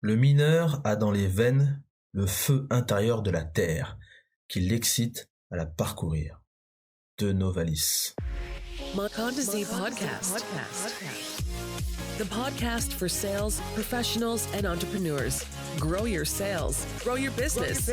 Le mineur a dans les veines le feu intérieur de la terre, qui l'excite à la parcourir. De Novalis. Mondesi Podcast. The podcast for sales professionals and entrepreneurs. Grow your sales, grow your business.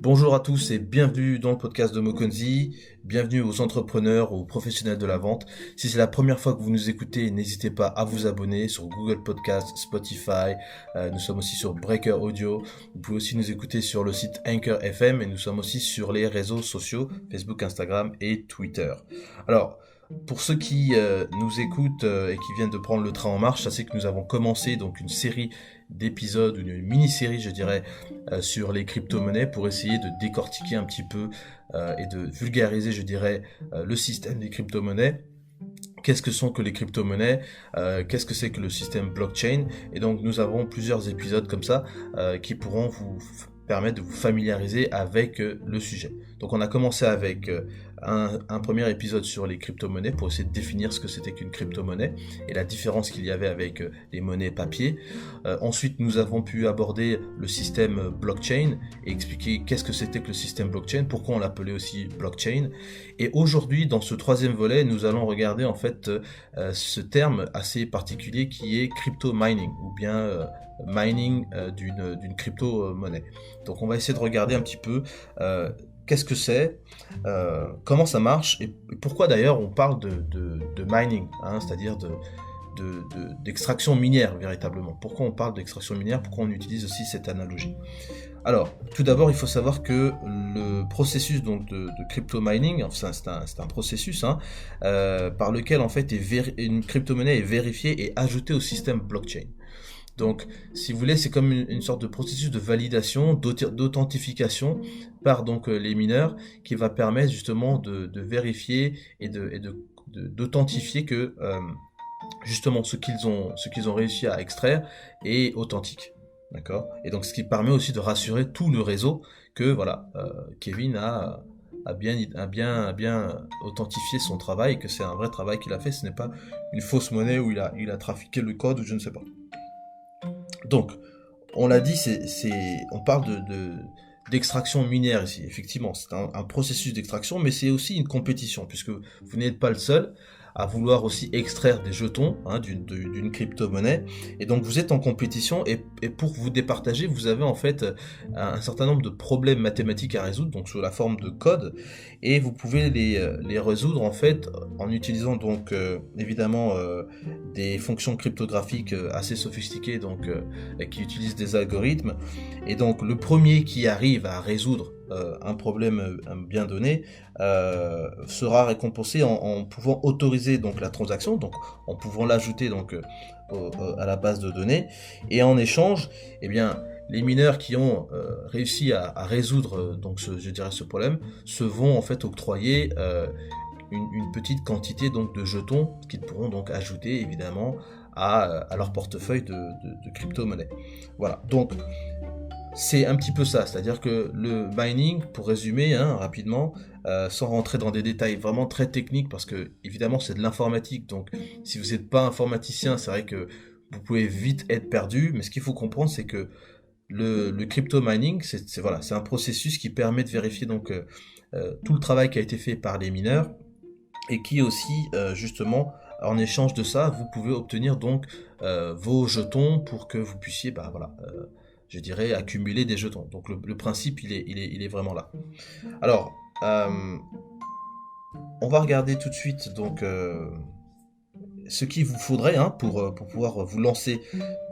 Bonjour à tous et bienvenue dans le podcast de Mokonzi, bienvenue aux entrepreneurs, aux professionnels de la vente. Si c'est la première fois que vous nous écoutez, n'hésitez pas à vous abonner sur Google Podcast, Spotify, nous sommes aussi sur Breaker Audio, vous pouvez aussi nous écouter sur le site Anchor FM et nous sommes aussi sur les réseaux sociaux, Facebook, Instagram et Twitter. Alors, pour ceux qui nous écoutent et qui viennent de prendre le train en marche, sachez que nous avons commencé donc une série d'épisodes, une mini-série je dirais, sur les crypto-monnaies pour essayer de décortiquer un petit peu et de vulgariser je dirais le système des crypto-monnaies. Qu'est-ce que sont que les crypto-monnaies, qu'est-ce que c'est que le système blockchain, et donc nous avons plusieurs épisodes comme ça qui pourront vous permettre de vous familiariser avec le sujet. Donc on a commencé avec un premier épisode sur les crypto-monnaies pour essayer de définir ce que c'était qu'une crypto-monnaie et la différence qu'il y avait avec les monnaies papier. Ensuite nous avons pu aborder le système blockchain et expliquer qu'est-ce que c'était que le système blockchain, pourquoi on l'appelait aussi blockchain. Et aujourd'hui dans ce troisième volet nous allons regarder en fait ce terme assez particulier qui est crypto mining ou bien mining d'une crypto-monnaie. Donc on va essayer de regarder un petit peu qu'est-ce que c'est, comment ça marche et pourquoi d'ailleurs on parle de mining, c'est-à-dire d'extraction minière véritablement. Pourquoi on parle d'extraction minière, pourquoi on utilise aussi cette analogie. Alors, tout d'abord, il faut savoir que le processus donc de crypto mining, enfin, c'est un processus par lequel en fait une crypto-monnaie est vérifiée et ajoutée au système blockchain. Donc, si vous voulez, c'est comme une sorte de processus de validation, d'authentification par donc les mineurs, qui va permettre justement de vérifier et d'authentifier que justement ce qu'ils ont réussi à extraire est authentique. D'accord ? Et donc, ce qui permet aussi de rassurer tout le réseau que voilà, Kevin a bien authentifié son travail et que c'est un vrai travail qu'il a fait. Ce n'est pas une fausse monnaie où il a trafiqué le code ou je ne sais pas. Donc, on l'a dit, on parle d'extraction minière ici. Effectivement, c'est un processus d'extraction, mais c'est aussi une compétition, puisque vous n'êtes pas le seul à vouloir aussi extraire des jetons d'une crypto-monnaie. Et donc, vous êtes en compétition, et pour vous départager, vous avez en fait un certain nombre de problèmes mathématiques à résoudre, donc sous la forme de code, et vous pouvez les résoudre en fait en utilisant donc évidemment des fonctions cryptographiques assez sophistiquées, donc qui utilisent des algorithmes. Et donc le premier qui arrive à résoudre un problème bien donné sera récompensé en pouvant autoriser donc la transaction, donc en pouvant l'ajouter donc à la base de données, et en échange, eh bien les mineurs qui ont réussi à résoudre donc ce problème se vont en fait octroyer une petite quantité donc de jetons qu'ils pourront donc ajouter évidemment à leur portefeuille de crypto-monnaie. Voilà, donc c'est un petit peu ça, c'est-à-dire que le mining, pour résumer rapidement, sans rentrer dans des détails vraiment très techniques, parce que évidemment c'est de l'informatique, donc si vous n'êtes pas informaticien, c'est vrai que vous pouvez vite être perdu, mais ce qu'il faut comprendre, c'est que le crypto mining, c'est un processus qui permet de vérifier donc tout le travail qui a été fait par les mineurs, et qui aussi justement en échange de ça vous pouvez obtenir donc vos jetons pour que vous puissiez je dirais accumuler des jetons. Donc le principe il est vraiment là. Alors on va regarder tout de suite donc ce qu'il vous faudrait pour pouvoir vous lancer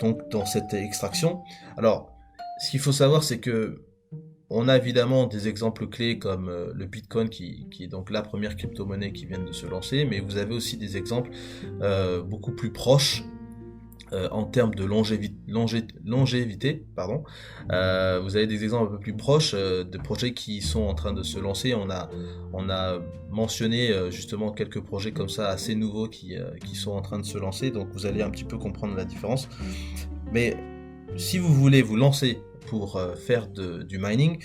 donc dans cette extraction. Alors ce qu'il faut savoir, c'est que on a évidemment des exemples clés comme le Bitcoin qui est donc la première crypto-monnaie qui vient de se lancer, mais vous avez aussi des exemples beaucoup plus proches en termes de longévité. Vous avez des exemples un peu plus proches de projets qui sont en train de se lancer. On a mentionné justement quelques projets comme ça assez nouveaux qui sont en train de se lancer, donc vous allez un petit peu comprendre la différence. Mais si vous voulez vous lancer pour faire du mining,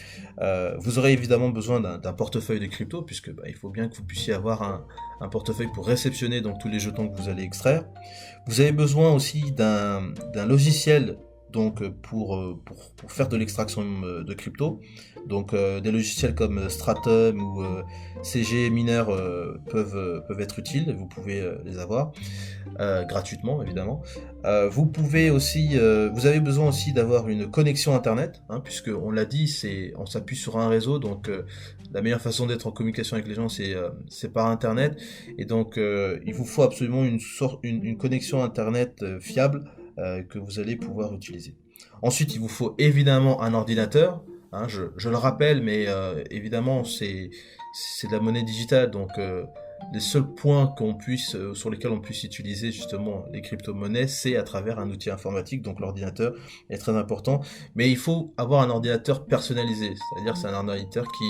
vous aurez évidemment besoin d'un portefeuille de crypto, puisque il faut bien que vous puissiez avoir un portefeuille pour réceptionner donc tous les jetons que vous allez extraire. Vous avez besoin aussi d'un logiciel donc pour faire de l'extraction de crypto. Donc des logiciels comme Stratum ou CG Miner peuvent être utiles, vous pouvez les avoir gratuitement évidemment. Vous avez besoin aussi d'avoir une connexion internet, puisque on l'a dit, on s'appuie sur un réseau, donc la meilleure façon d'être en communication avec les gens c'est par internet, et donc il vous faut absolument une connexion internet fiable que vous allez pouvoir utiliser. Ensuite, il vous faut évidemment un ordinateur. Je le rappelle, mais évidemment, c'est de la monnaie digitale, donc les seuls points sur lesquels on puisse utiliser justement les crypto-monnaies, c'est à travers un outil informatique, donc l'ordinateur est très important. Mais il faut avoir un ordinateur personnalisé, c'est-à-dire c'est un ordinateur qui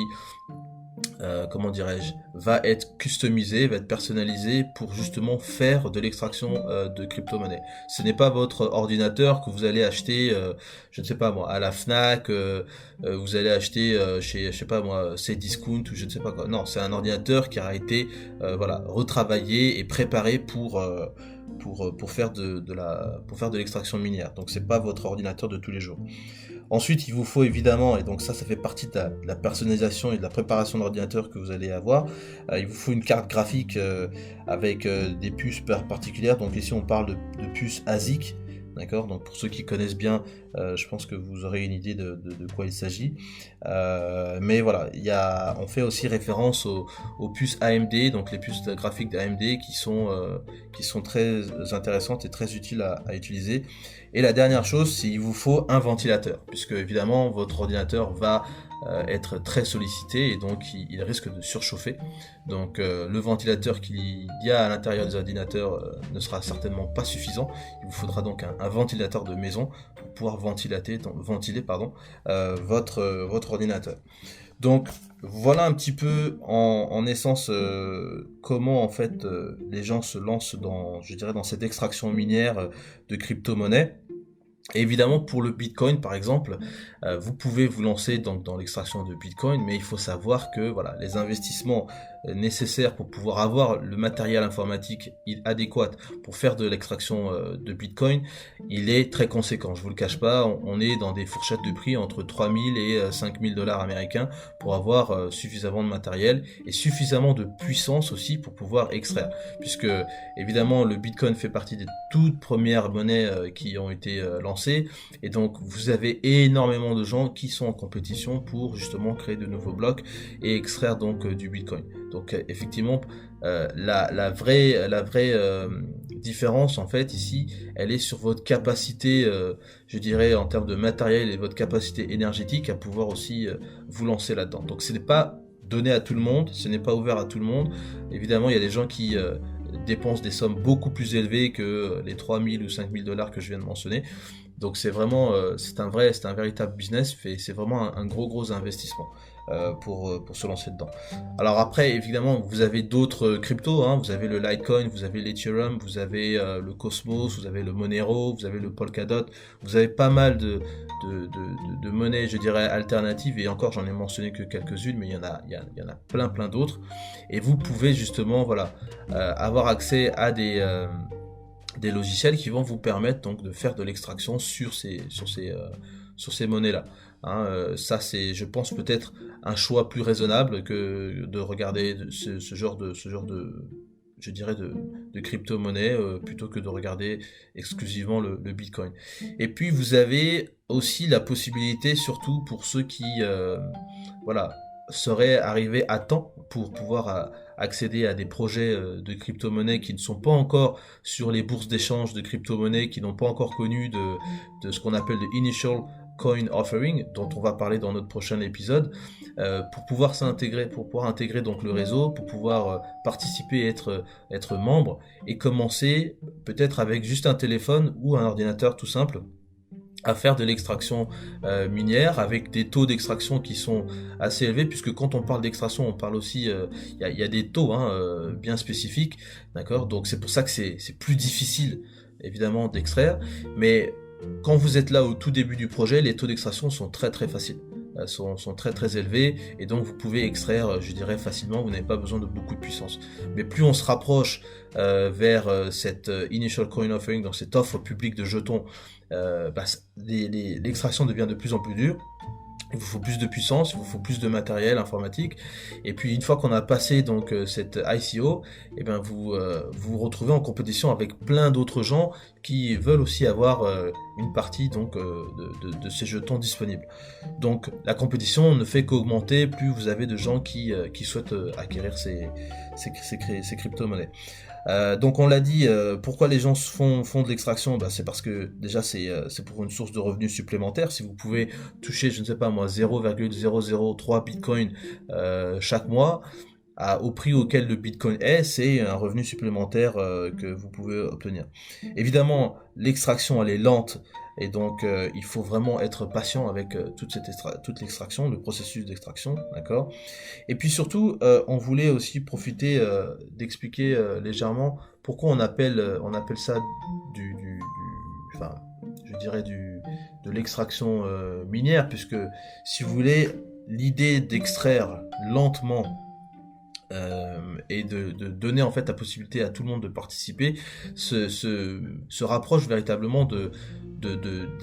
va être customisé, va être personnalisé pour justement faire de l'extraction de crypto-monnaie. Ce n'est pas votre ordinateur que vous allez acheter, je ne sais pas moi, à la Fnac, vous allez acheter chez, je sais pas moi, Cdiscount ou je ne sais pas quoi. Non, c'est un ordinateur qui a été retravaillé et préparé pour faire de l'extraction minière. Donc c'est pas votre ordinateur de tous les jours. Ensuite, il vous faut évidemment, et donc ça fait partie de la personnalisation et de la préparation d'ordinateur que vous allez avoir, il vous faut une carte graphique avec des puces particulières. Donc ici, on parle de puces ASIC. D'accord, donc pour ceux qui connaissent bien, je pense que vous aurez une idée de quoi il s'agit. Mais voilà, on fait aussi référence aux puces AMD, donc les puces graphiques d'AMD qui sont très intéressantes et très utiles à utiliser. Et la dernière chose, c'est qu'il vous faut un ventilateur, puisque évidemment votre ordinateur va être très sollicité et donc il risque de surchauffer. Donc le ventilateur qu'il y a à l'intérieur des ordinateurs ne sera certainement pas suffisant. Il vous faudra donc un ventilateur de maison pour pouvoir ventiler votre ordinateur. Donc voilà un petit peu en essence comment en fait les gens se lancent dans cette extraction minière de crypto-monnaies. Et évidemment, pour le Bitcoin, par exemple, vous pouvez vous lancer dans l'extraction de Bitcoin, mais il faut savoir que les investissements nécessaires pour pouvoir avoir le matériel informatique adéquat pour faire de l'extraction de Bitcoin, il est très conséquent. Je vous le cache pas, on est dans des fourchettes de prix entre 3000 et 5000 $ américains pour avoir suffisamment de matériel et suffisamment de puissance aussi pour pouvoir extraire. Puisque évidemment, le Bitcoin fait partie des toutes premières monnaies qui ont été lancées, et donc vous avez énormément de gens qui sont en compétition pour justement créer de nouveaux blocs et extraire donc du Bitcoin. Donc effectivement, la vraie différence en fait ici, elle est sur votre capacité, je dirais en termes de matériel et votre capacité énergétique à pouvoir aussi vous lancer là-dedans. Donc ce n'est pas donné à tout le monde, ce n'est pas ouvert à tout le monde. Évidemment, il y a des gens qui dépensent des sommes beaucoup plus élevées que les 3000 ou 5000 $ que je viens de mentionner. Donc c'est vraiment, c'est un véritable business, c'est vraiment un gros investissement pour se lancer dedans. Alors après, évidemment, vous avez d'autres cryptos, vous avez le Litecoin, vous avez l'Ethereum, vous avez le Cosmos, vous avez le Monero, vous avez le Polkadot, vous avez pas mal de monnaies, je dirais, alternatives, et encore j'en ai mentionné que quelques-unes, mais il y en a plein d'autres, et vous pouvez justement avoir accès à des logiciels qui vont vous permettre donc de faire de l'extraction sur ces monnaies-là. Ça c'est, je pense, peut-être un choix plus raisonnable que de regarder ce genre de je dirais de crypto-monnaie plutôt que de regarder exclusivement le Bitcoin. Et puis vous avez aussi la possibilité, surtout pour ceux qui seraient arrivés à temps pour pouvoir accéder à des projets de crypto-monnaie qui ne sont pas encore sur les bourses d'échange de crypto-monnaie, qui n'ont pas encore connu de ce qu'on appelle le Initial Coin Offering, dont on va parler dans notre prochain épisode, pour pouvoir intégrer donc le réseau, pour pouvoir participer, être membre, et commencer peut-être avec juste un téléphone ou un ordinateur tout simple, à faire de l'extraction minière avec des taux d'extraction qui sont assez élevés, puisque quand on parle d'extraction, on parle aussi, il y a des taux bien spécifiques, d'accord. Donc c'est pour ça que c'est plus difficile évidemment d'extraire, mais quand vous êtes là au tout début du projet, les taux d'extraction sont très très faciles, sont très très élevés, et donc vous pouvez extraire, je dirais facilement, vous n'avez pas besoin de beaucoup de puissance. Mais plus on se rapproche vers cette initial coin offering, donc cette offre publique de jetons, l'extraction devient de plus en plus dure. Il vous faut plus de puissance, il vous faut plus de matériel informatique, et puis une fois qu'on a passé donc cette ICO, et ben vous vous retrouvez en compétition avec plein d'autres gens qui veulent aussi avoir une partie donc de ces jetons disponibles. Donc la compétition ne fait qu'augmenter plus vous avez de gens qui souhaitent acquérir ces crypto-monnaies. Donc on l'a dit, pourquoi les gens font de l'extraction, c'est parce que déjà c'est pour une source de revenus supplémentaire. Si vous pouvez toucher, je ne sais pas moi, 0,003 bitcoin chaque mois, au prix auquel le bitcoin est, c'est un revenu supplémentaire que vous pouvez obtenir. Évidemment, l'extraction elle est lente, et donc il faut vraiment être patient avec toute l'extraction, le processus d'extraction, d'accord. Et puis surtout, on voulait aussi profiter d'expliquer légèrement pourquoi on appelle ça enfin, je dirais de l'extraction minière, puisque si vous voulez, l'idée d'extraire lentement et de donner en fait la possibilité à tout le monde de participer se rapproche véritablement de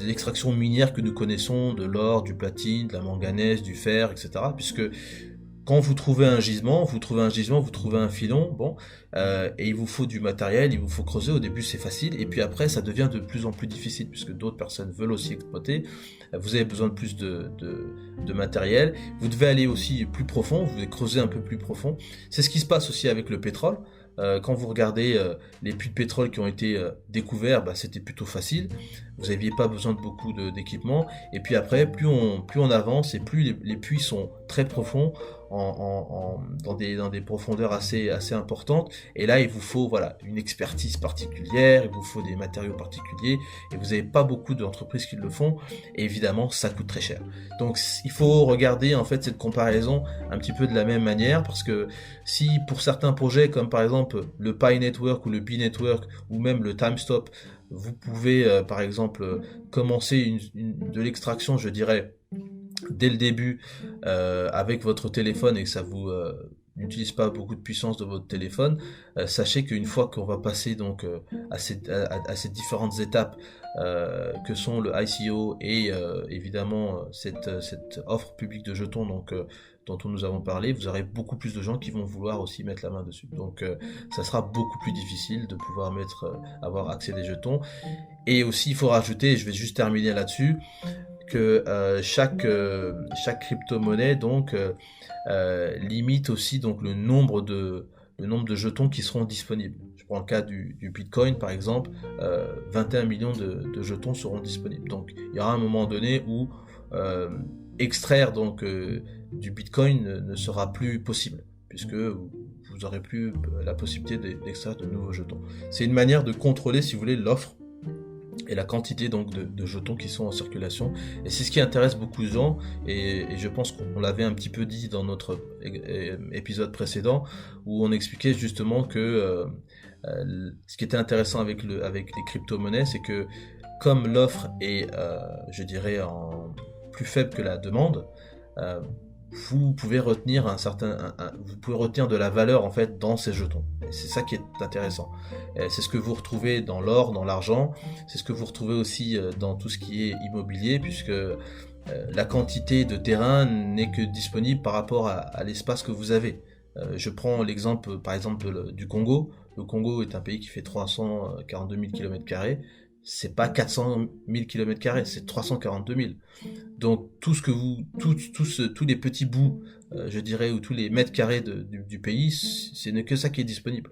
l'extraction minière que nous connaissons, de l'or, du platine, de la manganèse, du fer, etc. Puisque quand vous trouvez un gisement, vous trouvez un filon, et il vous faut du matériel, il vous faut creuser. Au début c'est facile, et puis après ça devient de plus en plus difficile, puisque d'autres personnes veulent aussi exploiter. Vous avez besoin de plus de matériel. Vous devez aller aussi plus profond, vous devez creuser un peu plus profond. C'est ce qui se passe aussi avec le pétrole. Quand vous regardez les puits de pétrole qui ont été découverts, c'était plutôt facile. Vous n'aviez pas besoin de beaucoup d'équipement. Et puis après, plus on avance, et plus les puits sont très profonds, dans des profondeurs assez importantes. Et là, il vous faut une expertise particulière, il vous faut des matériaux particuliers, et vous n'avez pas beaucoup d'entreprises qui le font. Et évidemment, ça coûte très cher. Donc, il faut regarder en fait cette comparaison un petit peu de la même manière, parce que si pour certains projets, comme par exemple le Pi Network ou le Pi Network ou même le TimeStop, vous pouvez par exemple commencer de l'extraction, je dirais, dès le début avec votre téléphone, et que ça vous n'utilise pas beaucoup de puissance de votre téléphone, sachez qu'une fois qu'on va passer donc à ces différentes étapes que sont le ICO et évidemment cette offre publique de jetons dont nous avons parlé, vous aurez beaucoup plus de gens qui vont vouloir aussi mettre la main dessus. Donc ça sera beaucoup plus difficile de pouvoir avoir accès à des jetons. Et aussi il faut rajouter, et je vais juste terminer là-dessus, que chaque crypto-monnaie donc limite aussi donc le nombre de jetons qui seront disponibles. Je prends le cas du Bitcoin par exemple, 21 millions de jetons seront disponibles. Donc il y aura un moment donné où extraire donc du Bitcoin ne sera plus possible, puisque vous aurez plus la possibilité d'extraire de nouveaux jetons. C'est une manière de contrôler, si vous voulez, l'offre et la quantité donc de jetons qui sont en circulation, et c'est ce qui intéresse beaucoup de gens, et je pense qu'on l'avait un petit peu dit dans notre épisode précédent où on expliquait justement que ce qui était intéressant avec les crypto-monnaies, c'est que comme l'offre est je dirais plus faible que la demande, vous pouvez retenir vous pouvez retenir de la valeur en fait dans ces jetons. Et c'est ça qui est intéressant. Et c'est ce que vous retrouvez dans l'or, dans l'argent. C'est ce que vous retrouvez aussi dans tout ce qui est immobilier, puisque la quantité de terrain n'est que disponible par rapport à l'espace que vous avez. Je prends l'exemple par exemple du Congo. Le Congo est un pays qui fait 342 000 km². C'est pas 400 000 km², c'est 342 000. Donc tous les petits bouts, je dirais, ou tous les mètres carrés du pays, ce n'est que ça qui est disponible.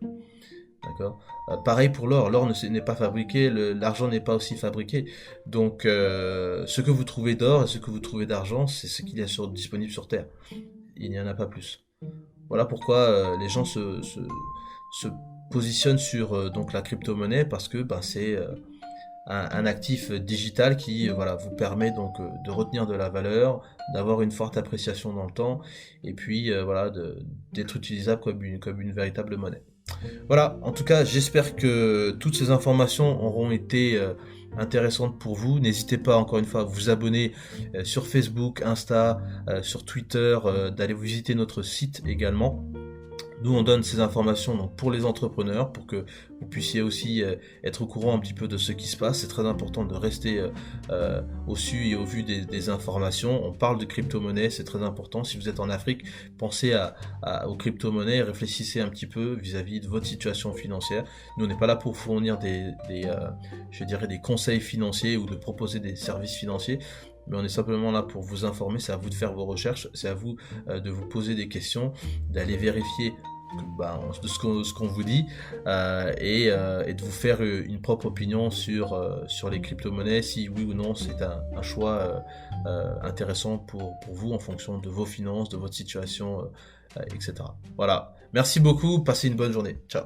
D'accord. Pareil pour l'or. L'or n'est pas fabriqué, l'argent n'est pas aussi fabriqué. Donc ce que vous trouvez d'or et ce que vous trouvez d'argent, c'est ce qu'il y a disponible sur Terre. Il n'y en a pas plus. Voilà pourquoi les gens se positionnent sur donc la crypto-monnaie, parce que c'est un actif digital qui vous permet donc de retenir de la valeur, d'avoir une forte appréciation dans le temps, et puis d'être utilisable comme une véritable monnaie. Voilà, en tout cas, j'espère que toutes ces informations auront été intéressantes pour vous. N'hésitez pas, encore une fois, à vous abonner sur Facebook, Insta, sur Twitter, d'aller visiter notre site également. Nous, on donne ces informations donc pour les entrepreneurs, pour que vous puissiez aussi être au courant un petit peu de ce qui se passe. C'est très important de rester au su et au vu des informations. On parle de crypto-monnaie, c'est très important. Si vous êtes en Afrique, pensez aux crypto-monnaies, réfléchissez un petit peu vis-à-vis de votre situation financière. Nous, on n'est pas là pour fournir je dirais des conseils financiers ou de proposer des services financiers. Mais on est simplement là pour vous informer, c'est à vous de faire vos recherches, c'est à vous de vous poser des questions, d'aller vérifier de ce qu'on vous dit et de vous faire une propre opinion sur les crypto-monnaies, si oui ou non c'est un choix intéressant pour vous en fonction de vos finances, de votre situation, etc. Voilà, merci beaucoup, passez une bonne journée, ciao.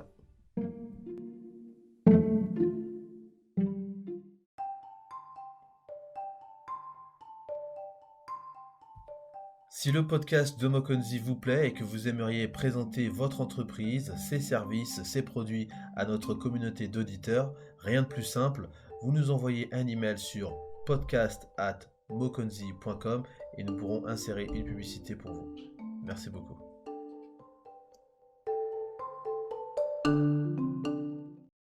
Si le podcast de Mokonzi vous plaît et que vous aimeriez présenter votre entreprise, ses services, ses produits à notre communauté d'auditeurs, rien de plus simple, vous nous envoyez un email sur podcast@mokonzi.com et nous pourrons insérer une publicité pour vous. Merci beaucoup.